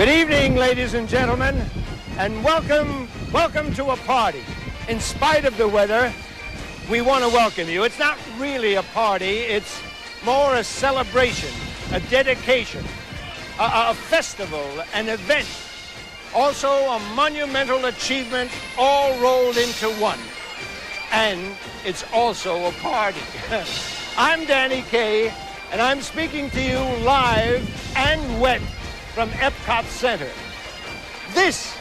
Good evening, ladies and gentlemen, and welcome to a party. In spite of the weather, we want to welcome you. It's not really a party, it's more a celebration, a dedication, a festival, an event, also a monumental achievement all rolled into one. And it's also a party. I'm Danny Kaye, and I'm speaking to you live and wet from Epcot Center. This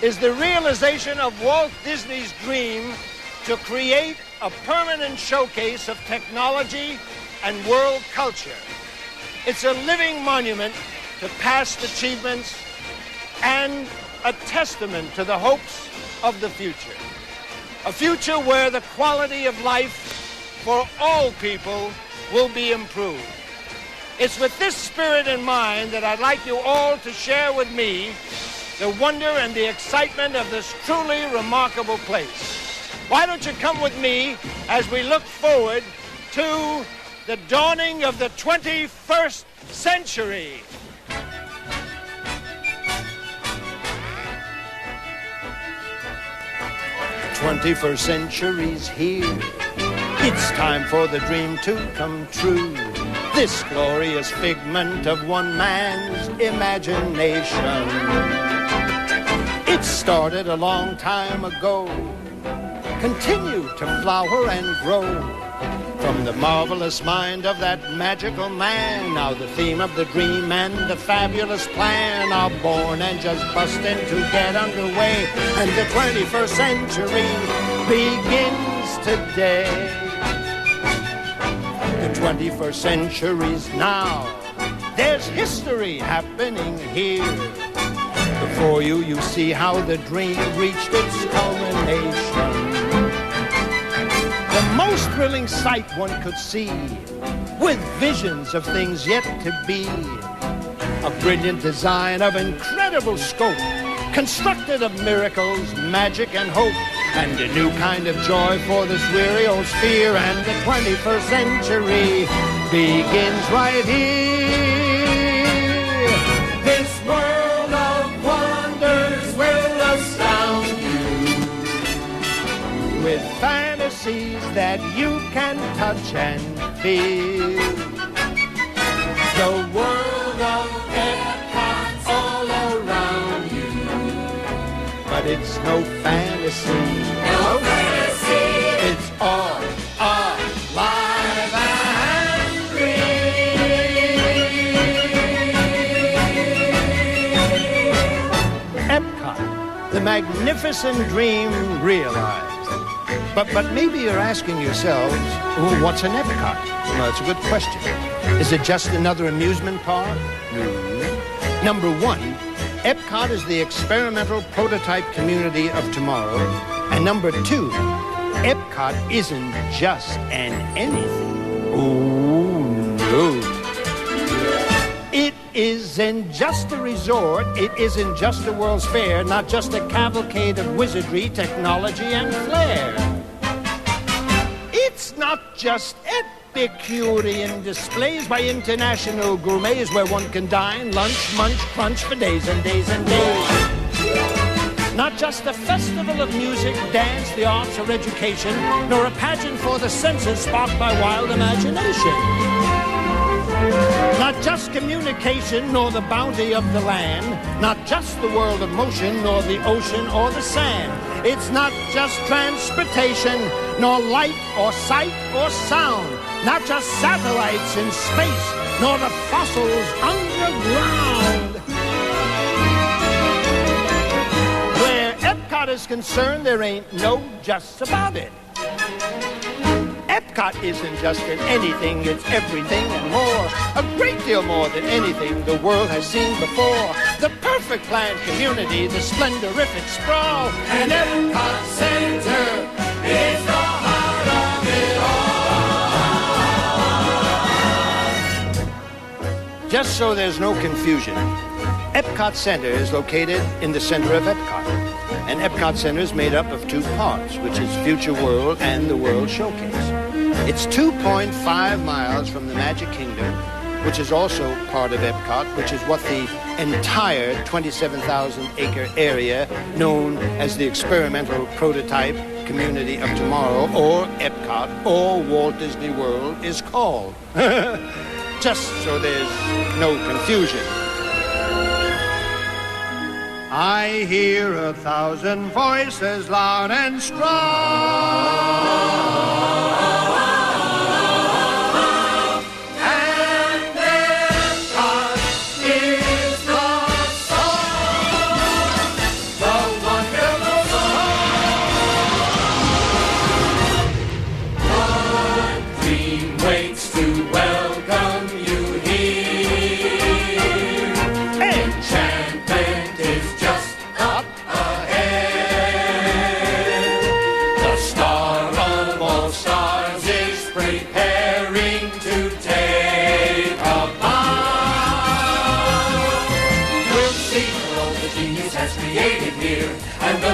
is the realization of Walt Disney's dream to create a permanent showcase of technology and world culture. It's a living monument to past achievements and a testament to the hopes of the future. A future where the quality of life for all people will be improved. It's with this spirit in mind that I'd like you all to share with me the wonder and the excitement of this truly remarkable place. Why don't you come with me as we look forward to the dawning of the 21st century. The 21st century's here. It's time for the dream to come true. This glorious figment of one man's imagination. It started a long time ago, continued to flower and grow. From the marvelous mind of that magical man, now the theme of the dream and the fabulous plan are born and just busting to get underway. And the 21st century begins today. The 21st century's now. There's history happening here. Before you see how the dream reached its culmination. The most thrilling sight one could see, with visions of things yet to be. A brilliant design of incredible scope, constructed of miracles, magic, and hope. And a new kind of joy for this weary old sphere. And the 21st century begins right here. This world of wonders will astound you, with fantasies that you can touch and feel. The world of Epcot's all around you, but it's no fantasy. No fantasy. It's all alive and real. Epcot, the magnificent dream realized. But maybe you're asking yourselves, well, what's an Epcot? Well, that's a good question. Is it just another amusement park? No. Number one, Epcot is the experimental prototype community of tomorrow. And number two, Epcot isn't just an anything. Oh, no. It isn't just a resort. It isn't just a World's Fair, not just a cavalcade of wizardry, technology, and flair. It's not just Epicurean displays by international gourmets where one can dine, lunch, munch, crunch for days and days and days. Not just a festival of music, dance, the arts, or education, nor a pageant for the senses sparked by wild imagination. Not just communication, nor the bounty of the land, not just the world of motion, nor the ocean or the sand. It's not just transportation, nor light or sight or sound, not just satellites in space, nor the fossils underground. Where Epcot is concerned, there ain't no justs about it. Epcot isn't just an anything, it's everything and more. A great deal more than anything the world has seen before. The perfect planned community, the splendorific sprawl. And Epcot Center is the heart of it all. Just so there's no confusion, Epcot Center is located in the center of Epcot. And Epcot Center is made up of two parts, which is Future World and the World Showcase. It's 2.5 miles from the Magic Kingdom which is also part of Epcot, which is what the entire 27,000-acre area known as the Experimental Prototype Community of Tomorrow, or Epcot, or Walt Disney World is called. Just so there's no confusion. I hear 1,000 voices loud and strong.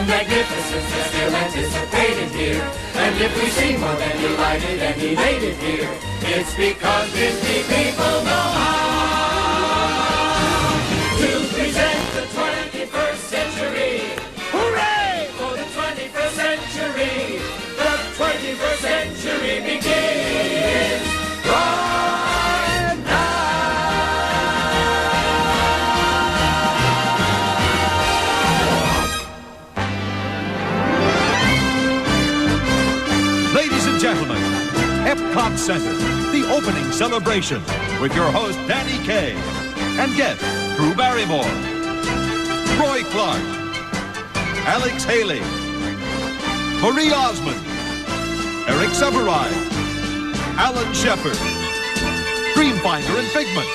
Magnificence is still anticipated here. And if we seem more than delighted and elated here, it's because Disney people know how to present the 21st century. Hooray! For the 21st century, the 21st century begins right now. Ladies and gentlemen, Epcot Center, the opening celebration with your host, Danny Kaye, and guest, Drew Barrymore, Roy Clark, Alex Haley, Marie Osmond, Eric Severai, Alan Shepard, Dreamfinder and Figment,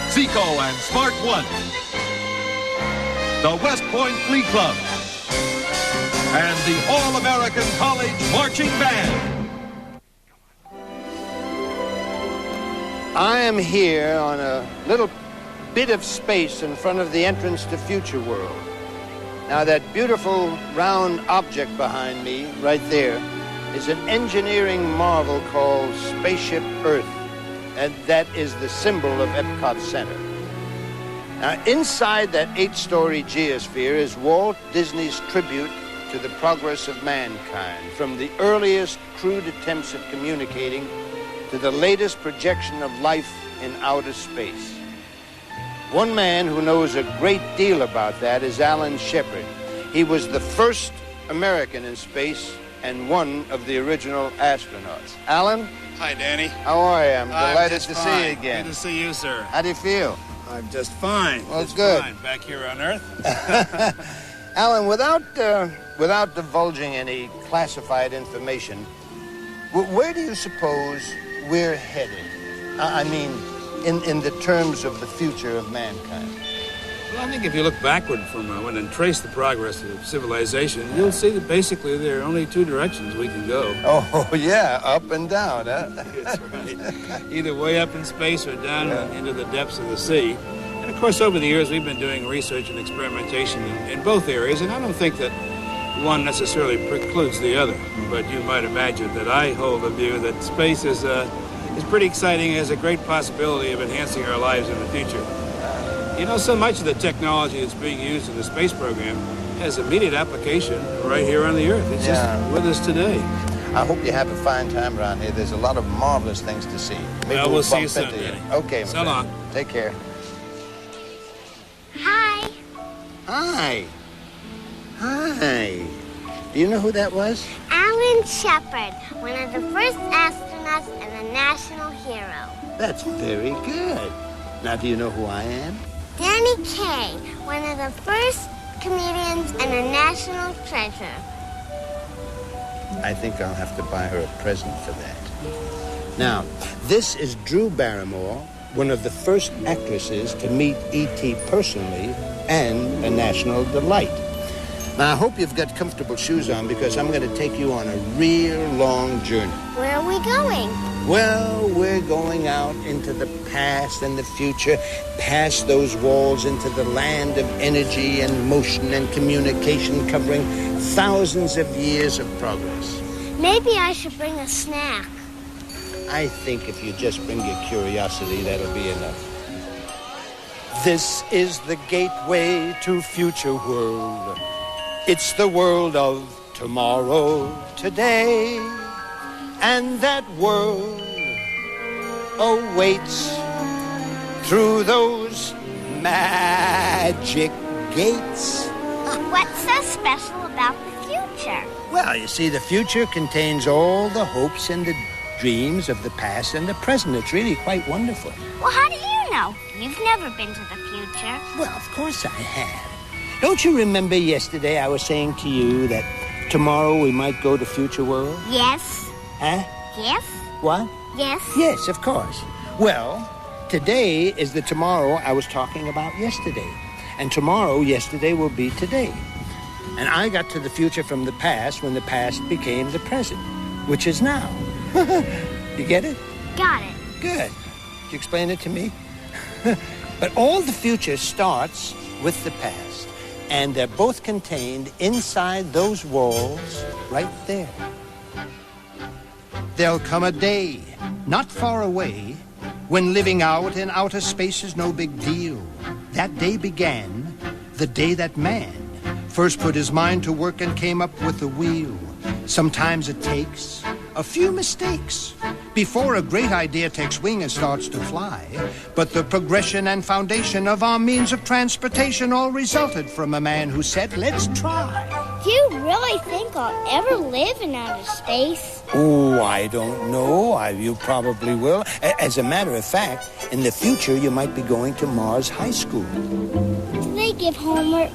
Zico and Smart One, the West Point Glee Club, and the All-American College Marching Band. I am here on a little bit of space in front of the entrance to Future World. Now, that beautiful round object behind me, right there, is an engineering marvel called Spaceship Earth, and that is the symbol of Epcot Center. Now, inside that 8-story geosphere is Walt Disney's tribute to the progress of mankind, from the earliest crude attempts at communicating to the latest projection of life in outer space. One man who knows a great deal about that is Alan Shepard. He was the first American in space and one of the original astronauts. Alan? Hi, Danny. How are you? I'm delighted to fine. see you again. Good to see you, sir. How do you feel? I'm just fine. Well, just good. Fine. Back here on Earth. Alan, without divulging any classified information, where do you suppose we're headed? I mean, in the terms of the future of mankind. Well, I think if you look backward for a moment and trace the progress of civilization, you'll see that basically there are only two directions we can go. Oh, yeah, up and down, huh? That's right. Either way up in space or down into the depths of the sea. And, of course, over the years, we've been doing research and experimentation in both areas, and I don't think that one necessarily precludes the other. But you might imagine that I hold the view that space is pretty exciting, has a great possibility of enhancing our lives in the future. You know, so much of the technology that's being used in the space program has immediate application right here on the Earth. It's just with us today. I hope you have a fine time around here. There's a lot of marvelous things to see. Maybe Well, we'll see you bump soon, into Danny. Okay, So long. Take care. Hi. Hi. Hi. Do you know who that was? Alan Shepard, one of the first astronauts and a national hero. That's very good. Now, do you know who I am? Danny Kaye, one of the first comedians and a national treasure. I think I'll have to buy her a present for that. Now, this is Drew Barrymore, one of the first actresses to meet E.T. personally and a national delight. Now, I hope you've got comfortable shoes on because I'm going to take you on a real long journey. Where are we going? Well, we're going out into the past and the future, past those walls into the land of energy and motion and communication, covering thousands of years of progress. Maybe I should bring a snack. I think if you just bring your curiosity, that'll be enough. This is the gateway to future world. It's the world of tomorrow, today. And that world awaits through those magic gates. What's so special about the future? Well, you see, the future contains all the hopes and the dreams of the past and the present. It's really quite wonderful. Well, how do you know? You've never been to the future. Well, of course I have. Don't you remember yesterday I was saying to you that tomorrow we might go to Future World? Yes. Huh? Yes. What? Yes. Yes, of course. Well, today is the tomorrow I was talking about yesterday. And tomorrow, yesterday, will be today. And I got to the future from the past when the past became the present, which is now. You get it? Got it. Good. Did you explain it to me? But all the future starts with the past. And they're both contained inside those walls right there. There'll come a day, not far away, when living out in outer space is no big deal. That day began the day that man first put his mind to work and came up with the wheel. Sometimes it takes a few mistakes before a great idea takes wing and starts to fly. But the progression and foundation of our means of transportation all resulted from a man who said, let's try. Do you really think I'll ever live in outer space? Oh, I don't know. You probably will. As a matter of fact, in the future, you might be going to Mars High School. Do they give homework?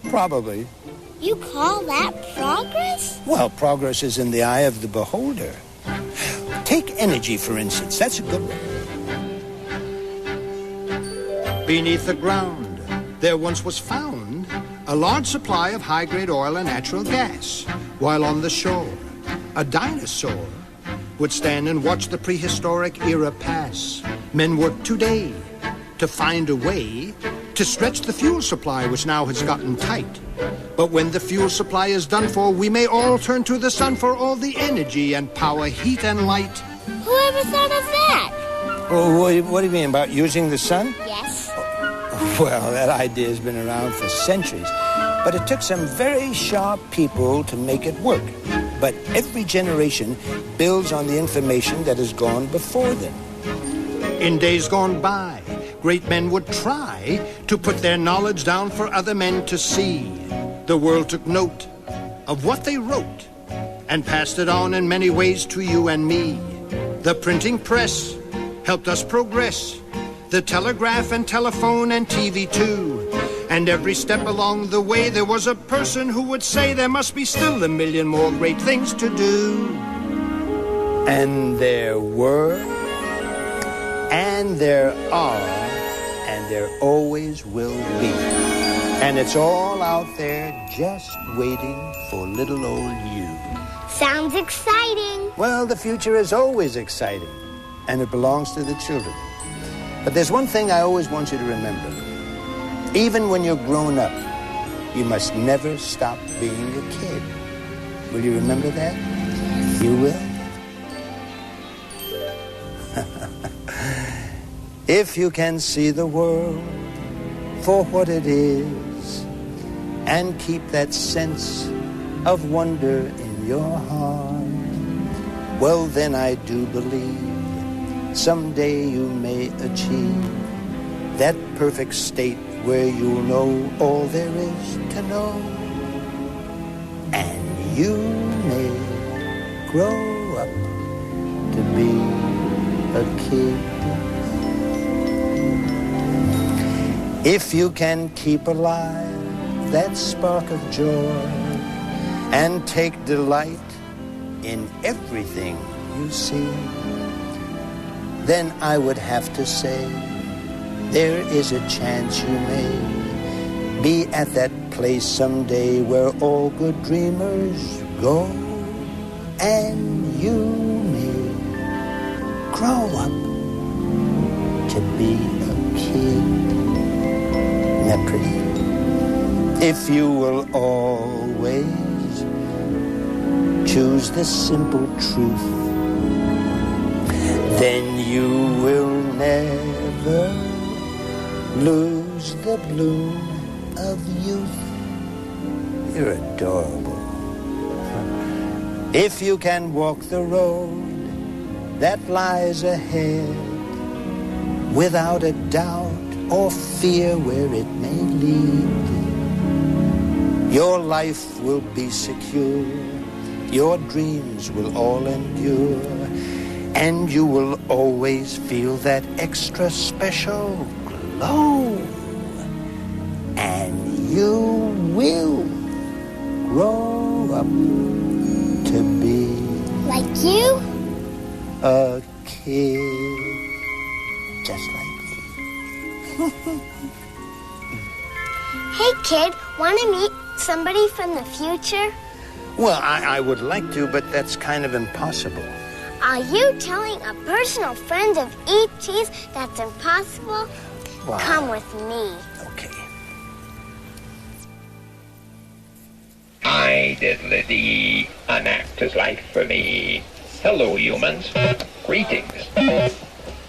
Probably. You call that progress? Well, progress is in the eye of the beholder. Take energy, for instance. That's a good one. Beneath the ground, there once was found a large supply of high-grade oil and natural gas, while on the shore, a dinosaur would stand and watch the prehistoric era pass. Men work today to find a way to stretch the fuel supply, which now has gotten tight. But when the fuel supply is done for, we may all turn to the sun for all the energy and power, heat and light. Whoever thought of that? Oh, what do you mean, about using the sun? Yes. Well, that idea has been around for centuries. But it took some very sharp people to make it work. But every generation builds on the information that has gone before them. In days gone by, great men would try to put their knowledge down for other men to see. The world took note of what they wrote and passed it on in many ways to you and me. The printing press helped us progress, the telegraph and telephone and TV too. And every step along the way there was a person who would say there must be still a million more great things to do. And there were, and there are, and there always will be. And it's all out there just waiting for little old you. Sounds exciting. Well, the future is always exciting, and it belongs to the children. But there's one thing I always want you to remember. Even when you're grown up, you must never stop being a kid. Will you remember that? You will? If you can see the world for what it is and keep that sense of wonder in your heart, well, then I do believe someday you may achieve that perfect state where you'll know all there is to know. And you may grow up to be a kid. If you can keep alive that spark of joy and take delight in everything you see, then I would have to say there is a chance you may be at that place someday where all good dreamers go, and you may grow up to be a kid. Isn't that pretty? If you will always choose the simple truth then you will never lose the bloom of youth. You're adorable. If you can walk the road that lies ahead without a doubt or fear where it may lead, your life will be secure, your dreams will all endure, and you will always feel that extra special glow. And you will grow up to be Like you? a kid just like me. Hey, kid, want to meet somebody from the future? Well, I would like to, but that's kind of impossible. Are you telling a personal friend of E.T.'s that's impossible? Wow. Come with me. Okay. I diddly-dee, an actor's life for me. Hello, humans. Greetings.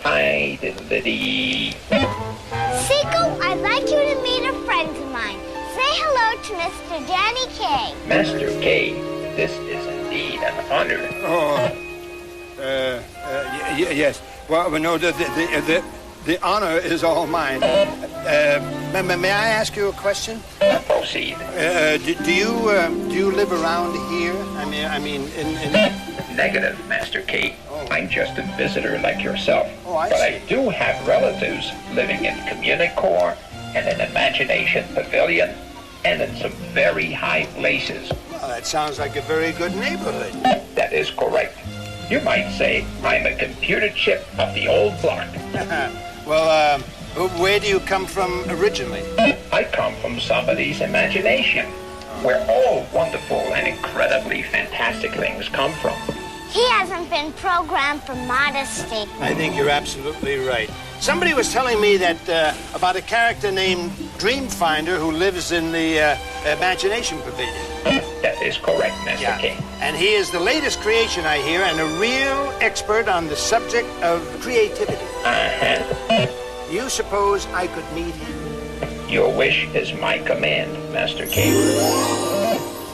I diddly-dee. Seiko, I'd like you to meet a friend of mine. Say hello to Mr. Danny Kaye. Master K, this is indeed an honor. Yes. Well, no, the honor is all mine. May I ask you a question? Proceed. Do you live around here? I mean, in... Negative, Master K. I'm just a visitor like yourself. Oh, I but see. I do have relatives living in Communicore and an Imagination Pavilion and in some very high places. Well, that sounds like a very good neighborhood. That is correct. You might say I'm a computer chip of the old block. Well, where do you come from originally? I come from somebody's imagination, where all wonderful and incredibly fantastic things come from. He hasn't been programmed for modesty. I think you're absolutely right. Somebody was telling me that about a character named Dreamfinder who lives in the Imagination Pavilion. That is correct, Master K. And he is the latest creation, I hear, and a real expert on the subject of creativity. Uh-huh. You suppose I could meet him? Your wish is my command, Master K.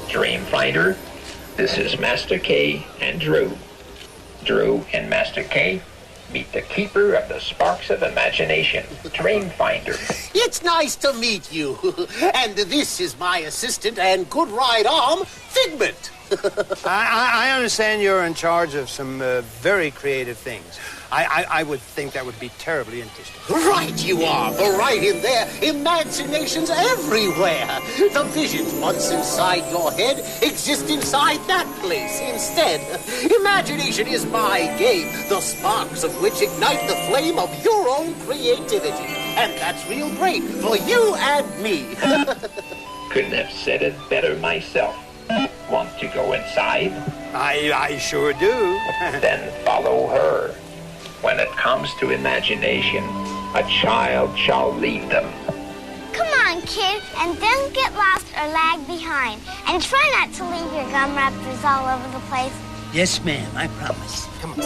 Dreamfinder, this is Master K and Drew. Drew and Master K, meet the keeper of the sparks of imagination, Dreamfinder. It's nice to meet you. And this is my assistant and good right arm, Figment. I understand you're in charge of some very creative things. I would think that would be terribly interesting. Right you are, for right in there, imagination's everywhere. The visions once inside your head exist inside that place instead. Imagination is my game, the sparks of which ignite the flame of your own creativity. And that's real great for you and me. Couldn't have said it better myself. Want to go inside? I sure do. Then follow her. When it comes to imagination, a child shall lead them. Come on, kid, and don't get lost or lag behind. And try not to leave your gum wrappers all over the place. Yes, ma'am, I promise. Come on.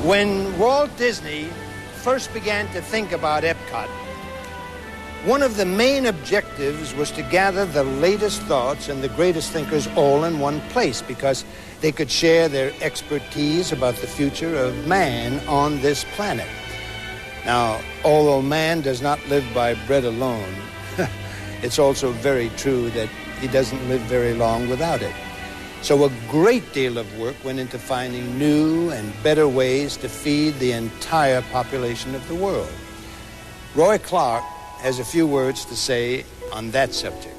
When Walt Disney first began to think about Epcot, one of the main objectives was to gather the latest thoughts and the greatest thinkers all in one place because they could share their expertise about the future of man on this planet. Now, although man does not live by bread alone, it's also very true that he doesn't live very long without it. So a great deal of work went into finding new and better ways to feed the entire population of the world. Roy Clark has a few words to say on that subject.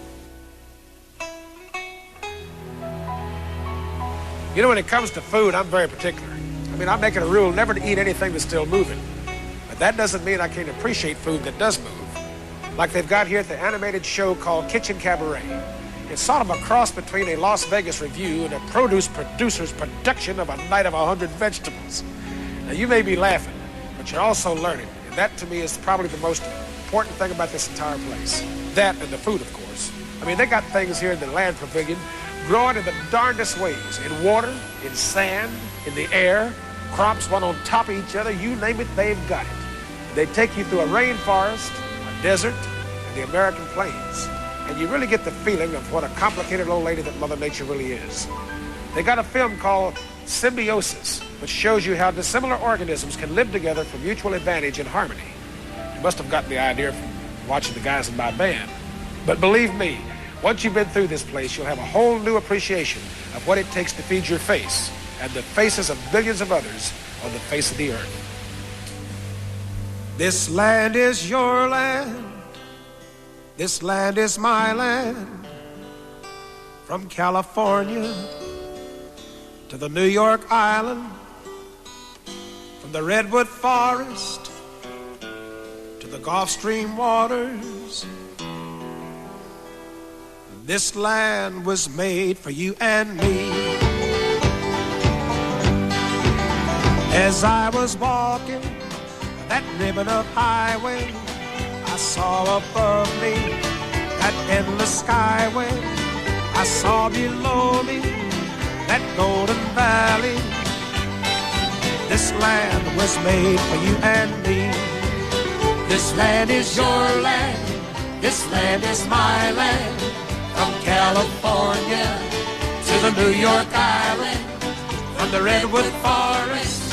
You know, when it comes to food, I'm very particular. I mean, I make it a rule never to eat anything that's still moving. But that doesn't mean I can't appreciate food that does move. Like they've got here at the animated show called Kitchen Cabaret. It's sort of a cross between a Las Vegas review and a produce producer's production of A Night of 100 Vegetables. Now, you may be laughing, but you're also learning. That, to me, is probably the most important thing about this entire place. That and the food, of course. I mean, they got things here in the land pavilion growing in the darndest ways. In water, in sand, in the air, crops one on top of each other, you name it, they've got it. They take you through a rainforest, a desert, and the American plains. And you really get the feeling of what a complicated old lady that Mother Nature really is. They got a film called Symbiosis, which shows you how dissimilar organisms can live together for mutual advantage and harmony. You must have gotten the idea from watching the guys in my band. But believe me, once you've been through this place, you'll have a whole new appreciation of what it takes to feed your face and the faces of billions of others on the face of the earth. This land is your land. This land is my land. From California to the New York Island, from the Redwood Forest to the Gulf Stream waters. This land was made for you and me. As I was walking that ribbon of highway, I saw above me that endless skyway. I saw below me that golden valley. This land was made for you and me. This land is your land. This land is my land. From California to the New York Island, from the Redwood Forest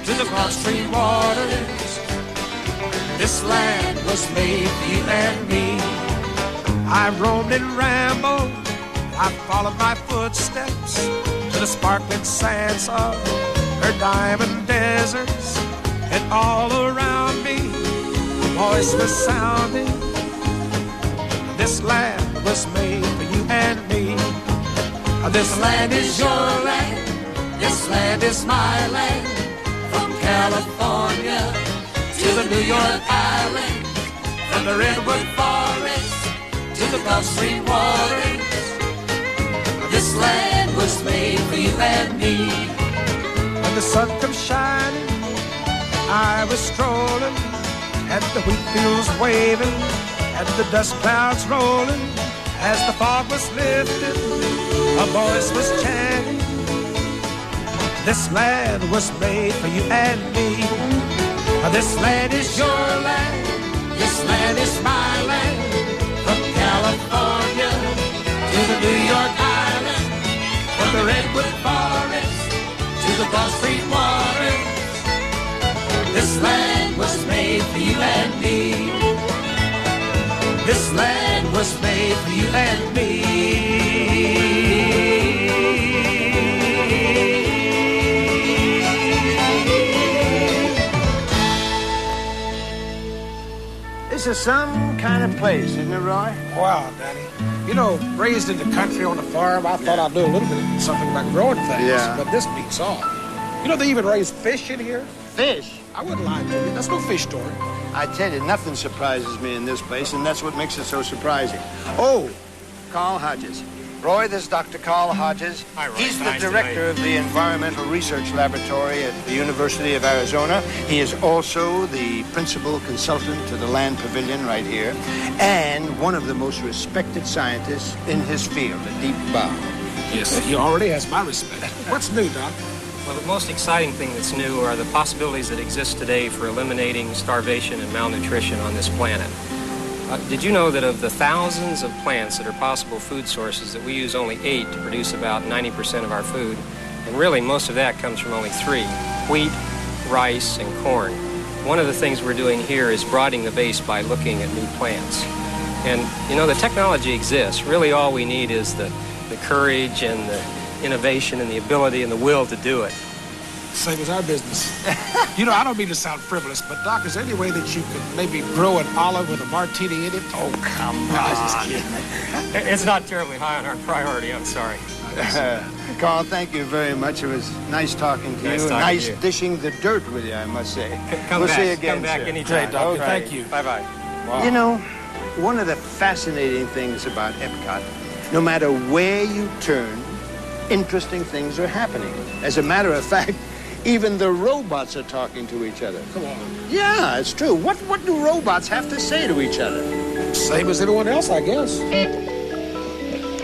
to the Gulf Stream waters. This land was made for you and me. I roamed and rambled, I followed my footsteps to the sparkling sands of her diamond deserts. And all around me, a voice was sounding. This land was made for you and me. This land is your land. This land is my land. From California to the New York Island, from the Redwood Forest to the Gulf Stream waters. This land was made for you and me. When the sun comes shining, I was strolling, and the wheat fields waving, and the dust clouds rolling. As the fog was lifted, a voice was chanting. This land was made for you and me. This land is your land. This land is my land. From California to the New York Island, from the Redwood Forest to the Gulf Stream waters. This land was made for you and me. This land was made for you and me. This is some kind of place, isn't it, Roy? Wow, Danny. You know, raised in the country on a farm, I thought I'd do a little bit of something about growing things. Yeah. But this beats all. You know, they even raise fish in here. Fish? I wouldn't lie to you. That's no fish story. I tell you, nothing surprises me in this place, and that's what makes it so surprising. Oh, Carl Hodges. Roy, this is Dr. Carl Hodges. Hi, Roy. He's the Nice to director of the Environmental Research Laboratory at the University of Arizona. He is also the principal consultant to the Land Pavilion right here, and one of the most respected scientists in his field, a deep bow. Yes, he already has my respect. What's new, Doc? Well, the most exciting thing that's new are the possibilities that exist today for eliminating starvation and malnutrition on this planet. Did you know that of the thousands of plants that are possible food sources, that we use only 8 to produce about 90% of our food? And really, most of that comes from only 3, wheat, rice, and corn. One of the things we're doing here is broadening the base by looking at new plants. And, you know, the technology exists. Really, all we need is the courage and the innovation and the ability and the will to do it. Same as our business. You know, I don't mean to sound frivolous, but Doc, is there any way that you could maybe grow an olive with a martini in it? Oh, come on. I was just kidding. It's not terribly high on our priority, I'm sorry. Carl, thank you very much. It was nice talking to you. Nice dishing the dirt with you, I must say. We'll see you again, Come back sir. anytime. Great, Doctor. Okay. Thank you. Bye-bye. Wow. You know, one of the fascinating things about Epcot, no matter where you turn, interesting things are happening. As a matter of fact, Even the robots are talking to each other. Come on. Yeah, it's true. What do robots have to say to each other? Same as anyone else, I guess.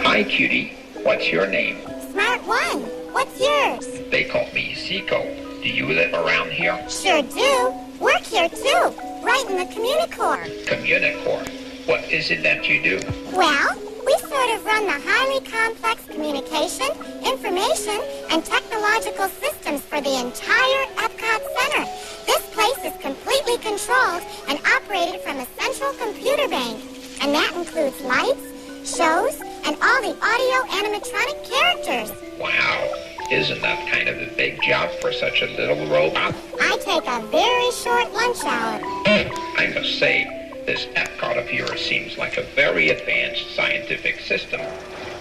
Hi, cutie. What's your name? Smart one. What's yours? They call me Zico. Do you live around here? Sure do. Work here, too. Right in the Communicore. Communicore. What is it that you do? Well, we sort of run the highly complex communication, information, and technological systems for the entire Epcot Center. This place is completely controlled and operated from a central computer bank. And that includes lights, shows, and all the audio animatronic characters. Wow. Isn't that kind of a big job for such a little robot? I take a very short lunch hour. I must say, this Epcot of yours seems like a very advanced scientific system.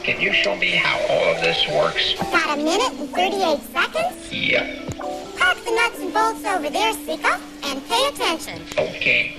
Can you show me how all of this works? Got a minute and 38 seconds? Yep. Park the nuts and bolts over there, Sika, and pay attention. Okay.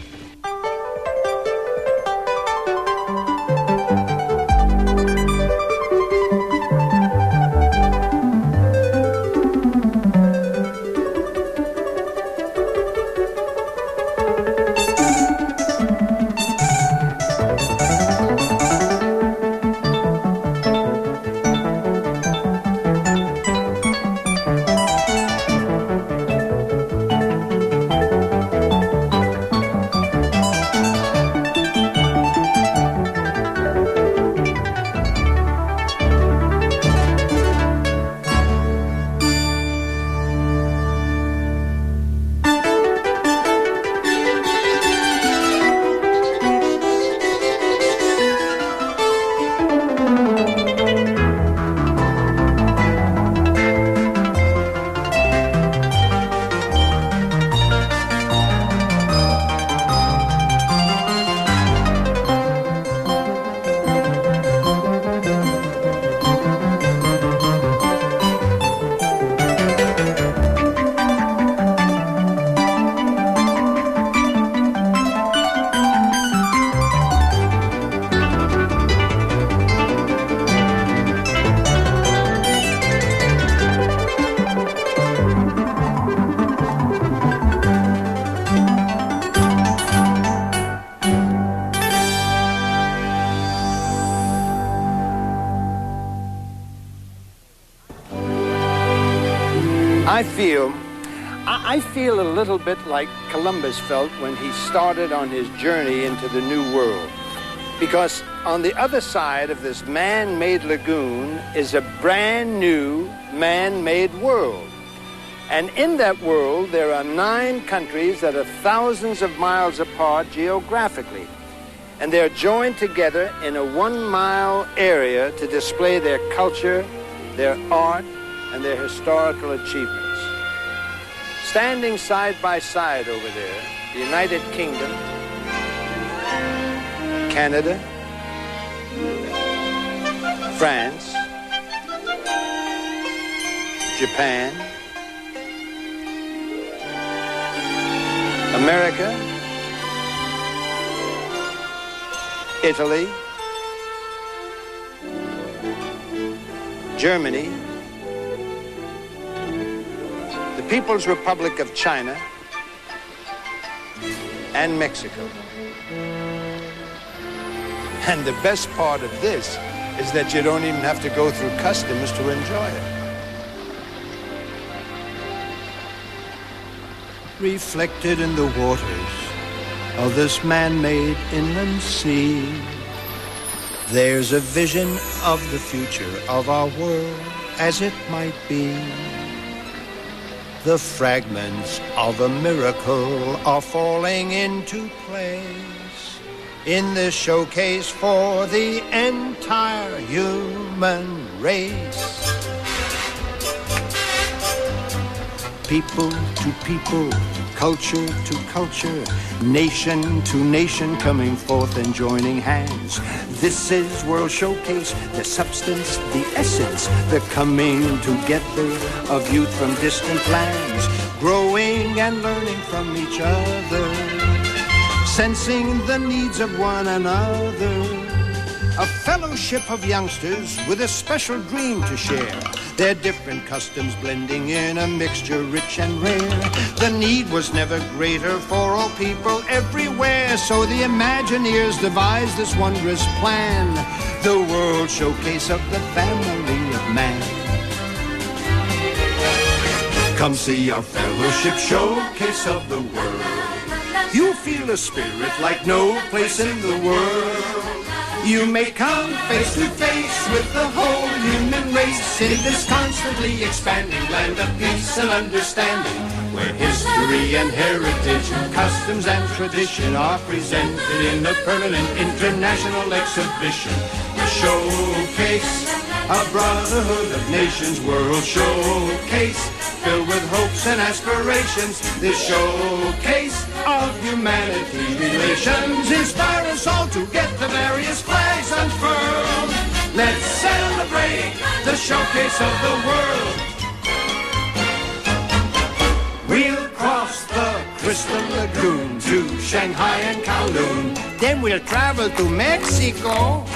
I feel a little bit like Columbus felt when he started on his journey into the New World. Because on the other side of this man-made lagoon is a brand new man-made world. And in that world, there are 9 countries that are thousands of miles apart geographically. And they're joined together in a 1-mile area to display their culture, their art, and their historical achievements. Standing side by side over there, the United Kingdom, Canada, France, Japan, America, Italy, Germany, the People's Republic of China, and Mexico. And the best part of this is that you don't even have to go through customs to enjoy it. Reflected in the waters of this man-made inland sea, there's a vision of the future of our world as it might be. The fragments of a miracle are falling into place in this showcase for the entire human race. People to people, culture to culture, nation to nation coming forth and joining hands. This is World Showcase, the substance, the essence, the coming together of youth from distant lands, growing and learning from each other, sensing the needs of one another. A fellowship of youngsters with a special dream to share. Their different customs blending in a mixture rich and rare. The need was never greater for all people everywhere, so the Imagineers devised this wondrous plan, the World Showcase of the Family of Man. Come see our fellowship showcase of the world. You'll feel a spirit like no place in the world. You may come face to face with the whole human race in this constantly expanding land of peace and understanding, where history and heritage, customs and tradition are presented in a permanent international exhibition. A showcase, a brotherhood of nations, world showcase, filled with hopes and aspirations. This showcase of humanity's relations inspire us all to get the various flags unfurled. Let's celebrate the showcase of the world. We'll cross the Crystal Lagoon to Shanghai and Kowloon. Then we'll travel to Mexico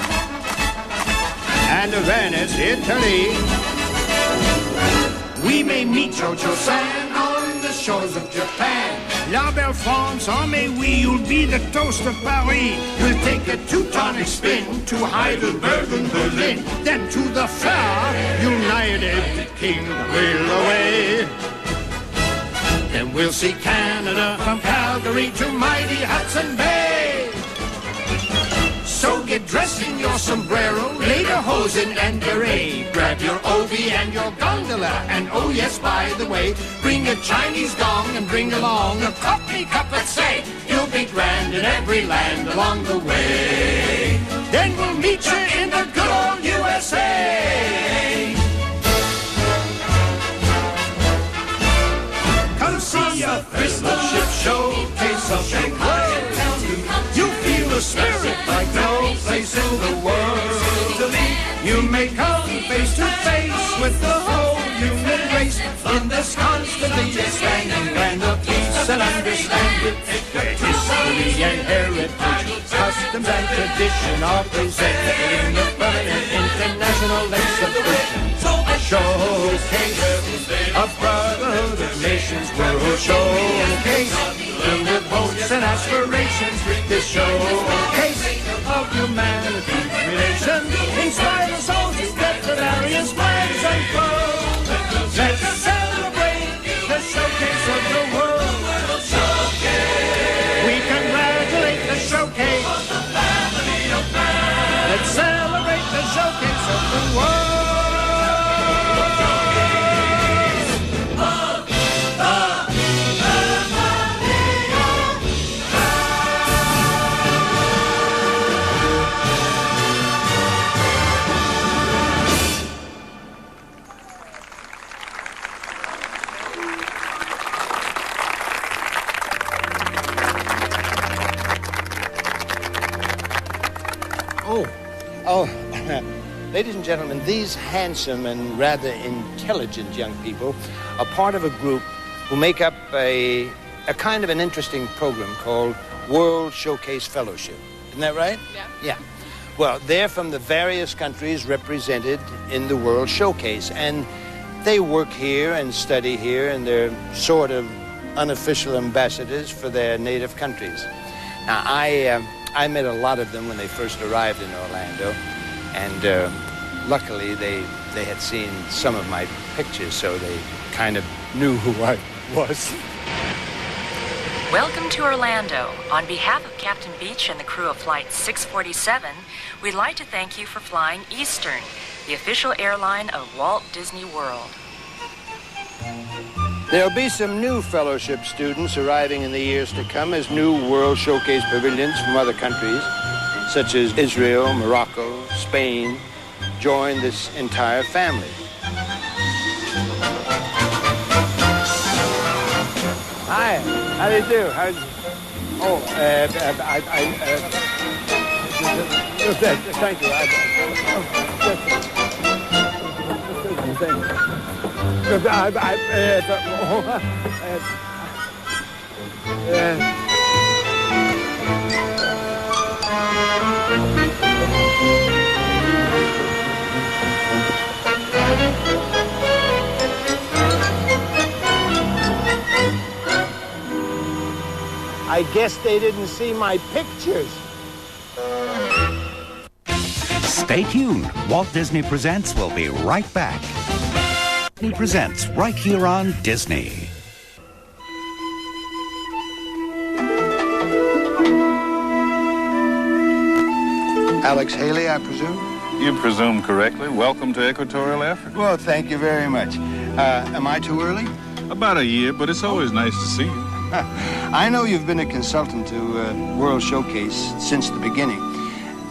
and Venice, Italy. We may meet Jojo-san on the shores of Japan. La Belle France, oh mais oui, you'll be the toast of Paris. We'll take a Teutonic spin to Heidelberg and Berlin. Then to the far United Kingdom we'll away. Then we'll see Canada from Calgary to mighty Hudson Bay. So get dressed in your sombrero, lederhosen and beret. Grab your obi and your gondola, and oh yes, by the way, bring a Chinese gong and bring along a coffee cup and say, you'll be grand in every land along the way. Then we'll meet you in the good old USA. Come see a fellowship showcase of Shanghai and Kowloon. You feel the spirit like no place in the world. You may come face to face with the whole human race in this constantly expanding land of peace and understanding, where history and heritage, customs and tradition are presented in the permanent international exhibition. A showcase of brotherhood of nations, world showcase, filled with hopes and aspirations. This showcase of humanity's relations inspires us all to get the various flags unfurled. Let's celebrate the showcase of the world. We congratulate the showcase of the family of man. Let's celebrate the showcase of the world. Ladies and gentlemen, these handsome and rather intelligent young people are part of a group who make up a kind of an interesting program called World Showcase Fellowship. Isn't that right? Yeah. Yeah. Well, they're from the various countries represented in the World Showcase, and they work here and study here, and they're sort of unofficial ambassadors for their native countries. Now, I met a lot of them when they first arrived in Orlando, and luckily they had seen some of my pictures, so they kind of knew who I was. Welcome to Orlando. On behalf of Captain Beach and the crew of Flight 647, we'd like to thank you for flying Eastern, the official airline of Walt Disney World. There'll be some new fellowship students arriving in the years to come as new World Showcase pavilions from other countries, such as Israel, Morocco, Spain, join this entire family. Hi, how do you do? Thank you. I guess they didn't see my pictures. Stay tuned. Walt Disney Presents will be right back. Disney Presents right here on Disney. Alex Haley, I presume? You presume correctly. Welcome to Equatorial Africa. Well, thank you very much. Am I too early? About a year, but it's always nice to see you. I know you've been a consultant to World Showcase since the beginning,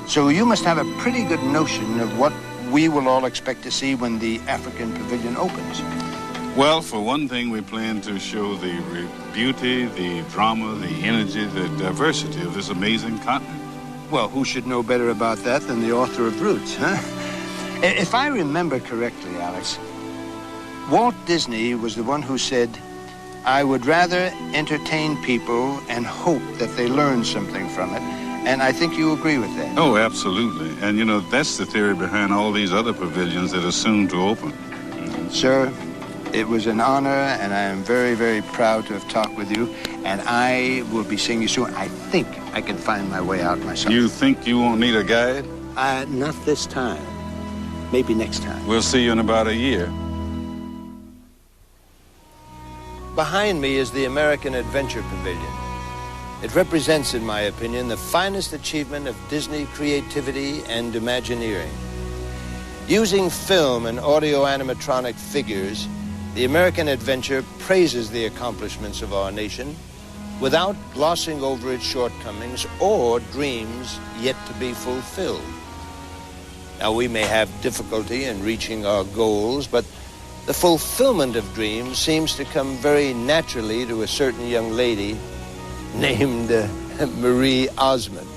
so you must have a pretty good notion of what we will all expect to see when the African Pavilion opens. Well, for one thing, we plan to show the beauty, the drama, the energy, the diversity of this amazing continent. Well, who should know better about that than the author of Roots, huh? If I remember correctly, Alex, Walt Disney was the one who said, I would rather entertain people and hope that they learn something from it. And I think you agree with that. Oh, absolutely. And, you know, that's the theory behind all these other pavilions that are soon to open. Sir, it was an honor, and I am very, very proud to have talked with you. And I will be seeing you soon. I think I can find my way out myself. You think you won't need a guide? Not this time. Maybe next time. We'll see you in about a year. Behind me is the American Adventure Pavilion. It represents, in my opinion, the finest achievement of Disney creativity and Imagineering. Using film and audio animatronic figures, the American Adventure praises the accomplishments of our nation without glossing over its shortcomings or dreams yet to be fulfilled. Now, we may have difficulty in reaching our goals, but the fulfillment of dreams seems to come very naturally to a certain young lady named Marie Osmond.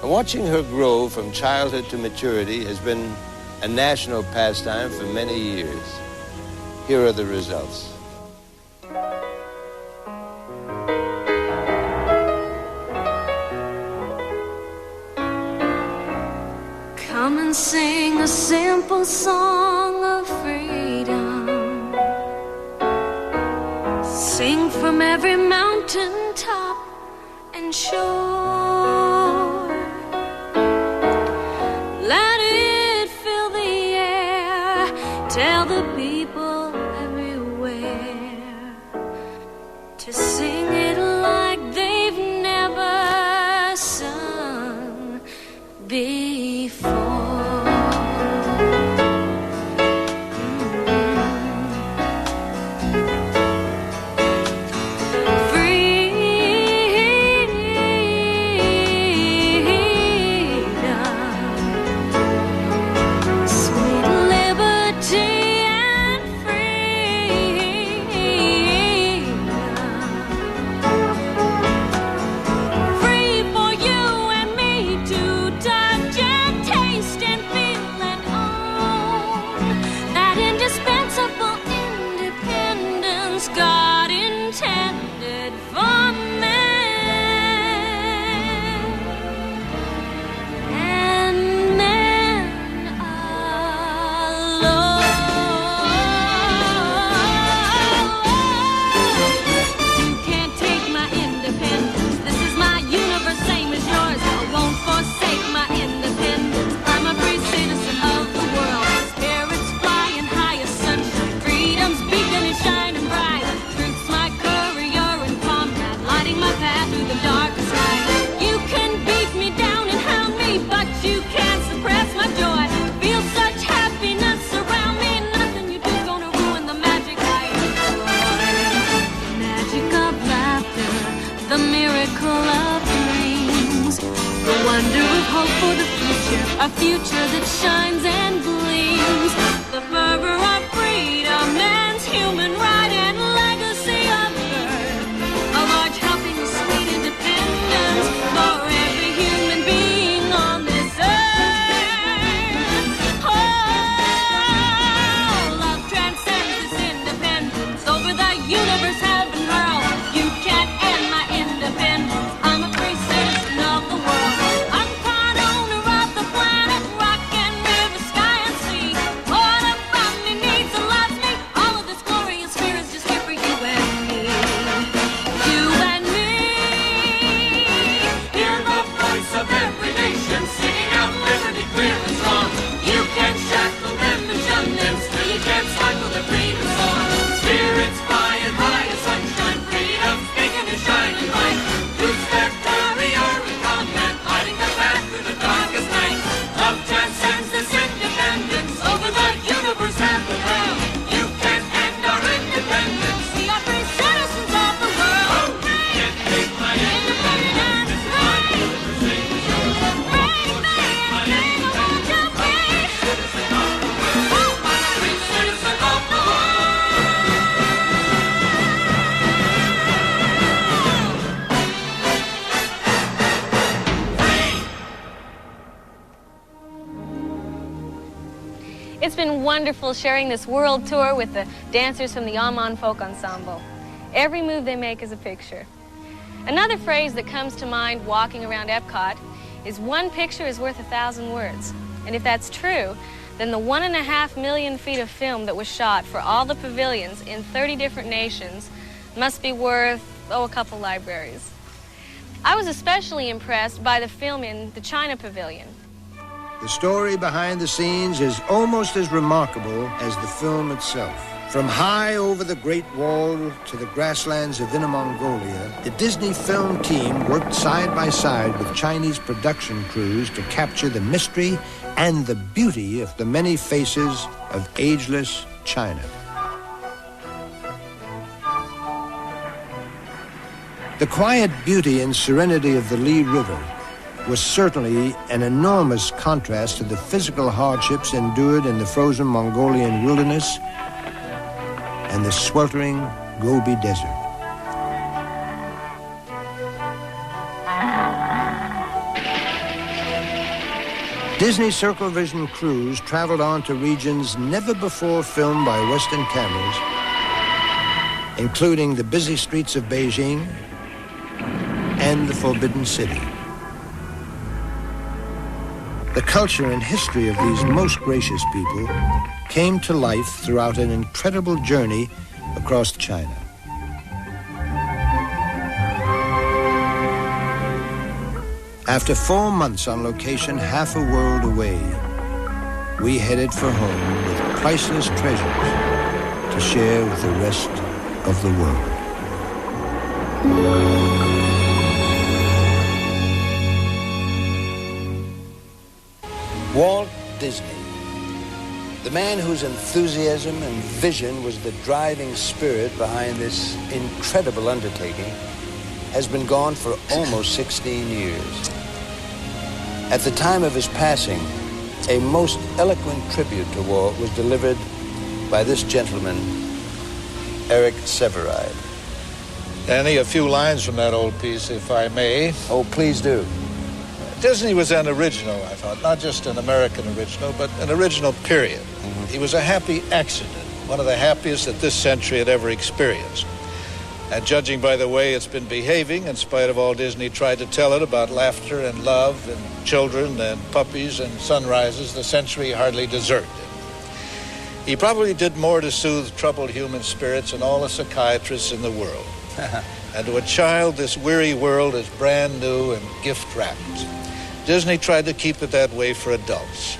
And watching her grow from childhood to maturity has been a national pastime for many years. Here are the results. Come and sing a simple song of freedom. Sing from every mountain top and shore. Let it fill the air. Tell the people everywhere to sing it like they've never sung before. A future that shines and gleams. The fervor of freedom, man's human right and legacy of birth. A large helping of sweet independence for every human being on this earth. Oh, love transcends this independence over the universe, heaven, world. You can't end my independence. I'm a free citizen of the world. It's been wonderful sharing this world tour with the dancers from the Amman Folk Ensemble. Every move they make is a picture. Another phrase that comes to mind walking around Epcot is one picture is worth 1,000 words. And if that's true, then the 1.5 million feet of film that was shot for all the pavilions in 30 different nations must be worth, a couple libraries. I was especially impressed by the film in the China Pavilion. The story behind the scenes is almost as remarkable as the film itself. From high over the Great Wall to the grasslands of Inner Mongolia, the Disney film team worked side by side with Chinese production crews to capture the mystery and the beauty of the many faces of ageless China. The quiet beauty and serenity of the Li River was certainly an enormous contrast to the physical hardships endured in the frozen Mongolian wilderness and the sweltering Gobi Desert. Disney Circle Vision crews traveled on to regions never before filmed by Western cameras, including the busy streets of Beijing and the Forbidden City. The culture and history of these most gracious people came to life throughout an incredible journey across China. After 4 months on location half a world away, we headed for home with priceless treasures to share with the rest of the world. Walt Disney, the man whose enthusiasm and vision was the driving spirit behind this incredible undertaking, has been gone for almost 16 years. At the time of his passing, a most eloquent tribute to Walt was delivered by this gentleman, Eric Severide. Danny, a few lines from that old piece, if I may. Oh, please do. Disney was an original, I thought, not just an American original, but an original period. Mm-hmm. He was a happy accident, one of the happiest that this century had ever experienced. And judging by the way it's been behaving, in spite of all Disney tried to tell it about laughter and love and children and puppies and sunrises, the century hardly deserved it. He probably did more to soothe troubled human spirits than all the psychiatrists in the world. And to a child, this weary world is brand new and gift-wrapped. Disney tried to keep it that way for adults.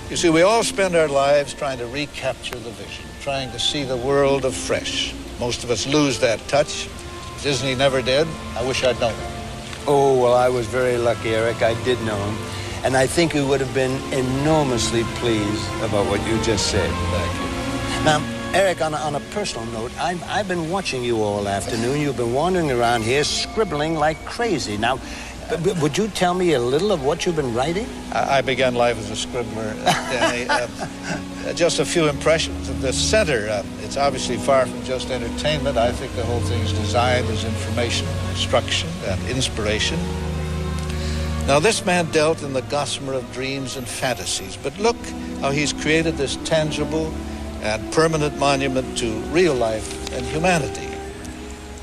You see, we all spend our lives trying to recapture the vision, trying to see the world afresh. Most of us lose that touch. Disney never did. I wish I'd known him. Oh, well, I was very lucky, Eric. I did know him. And I think he would have been enormously pleased about what you just said. Thank you. Now, Eric, on a personal note, I've been watching you all afternoon. You've been wandering around here scribbling like crazy. Now, would you tell me a little of what you've been writing? I began life as a scribbler, Danny. Just a few impressions of the center. It's obviously far from just entertainment. I think the whole thing is designed as information, instruction, and inspiration. Now, this man dealt in the gossamer of dreams and fantasies, but look how he's created this tangible and permanent monument to real life and humanity.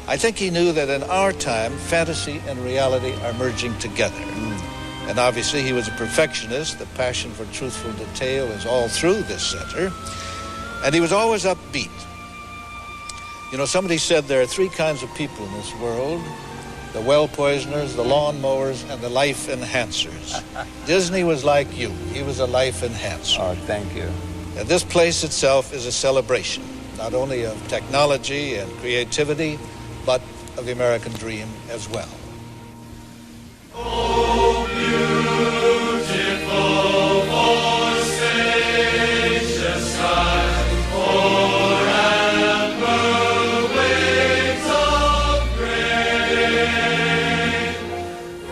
I think he knew that in our time, fantasy and reality are merging together. And obviously he was a perfectionist. The passion for truthful detail is all through this center. And he was always upbeat. You know, somebody said there are 3 kinds of people in this world: the well poisoners, the lawn mowers, and the life enhancers. Disney was like you. He was a life enhancer. Oh, thank you. And this place itself is a celebration, not only of technology and creativity, but of the American dream as well. Oh, beautiful forsacious sky, forever waves of grain,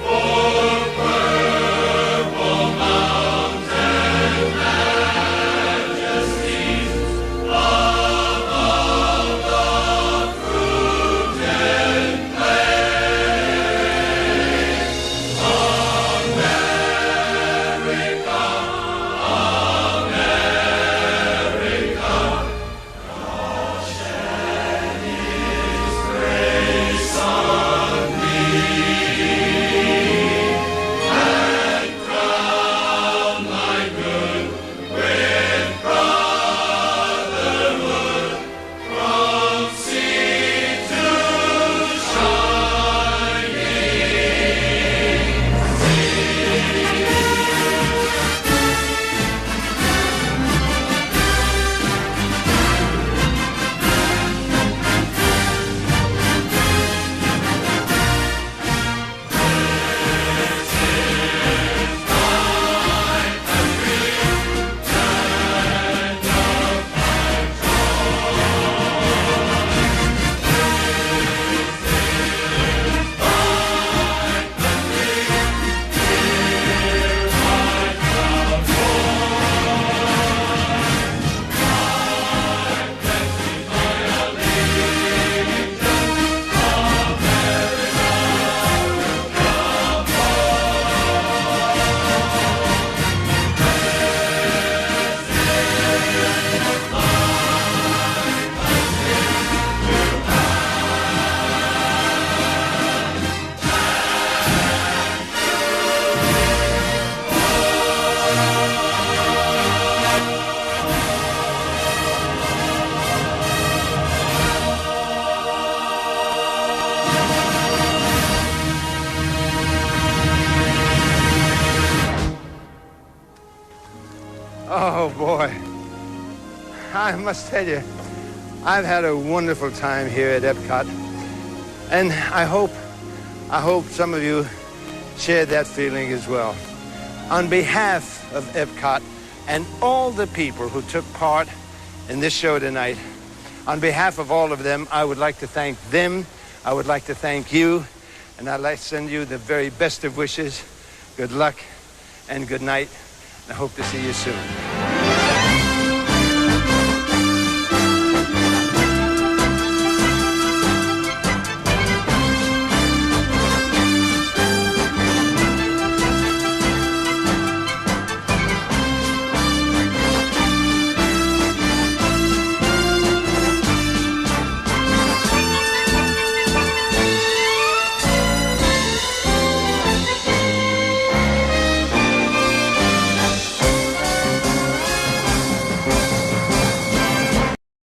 for purple mountain majesties above the fruited plain. I must tell you, I've had a wonderful time here at Epcot. And I hope some of you share that feeling as well. On behalf of Epcot and all the people who took part in this show tonight, on behalf of all of them, I would like to thank them. I would like to thank you. And I'd like to send you the very best of wishes. Good luck and good night. I hope to see you soon.